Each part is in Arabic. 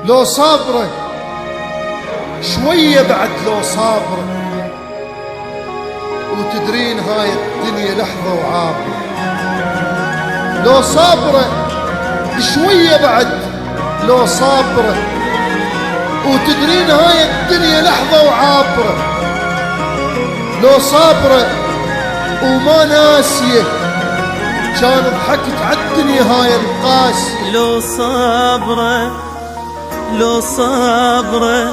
لو صابرة شوية بعد لو صابرة، وتدرين هاي الدنيا لحظة وعابرة. لو صابرة شوية بعد لو صابرة، وتدرين هاي الدنيا لحظة وعابرة. لو صابرة وما ناسية كان ضحكت عالدنيا هاي القاسية. لو صابرة لو صابرة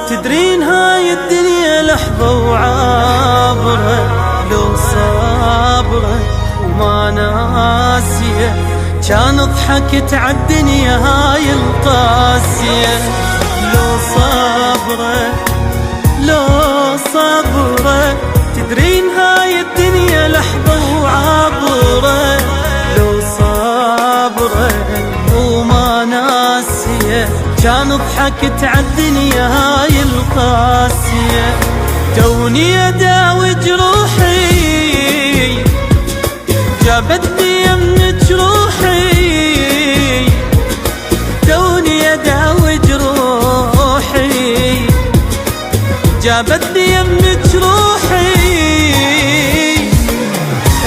تدرين هاي الدنيا لحظة وعابرة. لو صابرة وما ناسية كان ضحكت عالدنيا هاي القاسية. لو صابرة لو صابرة تدرين هاي الدنيا لحظة وعابرة. لو صابرة وما ناسية كان ضحكت عالدنيا هاي القاسية. توني اداوي جروحي جابتني يمك روحي. توني اداوي جروحي جابتني يمك روحي.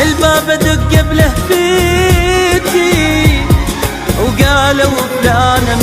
الباب ادق بله بيتي وقالوا فلانة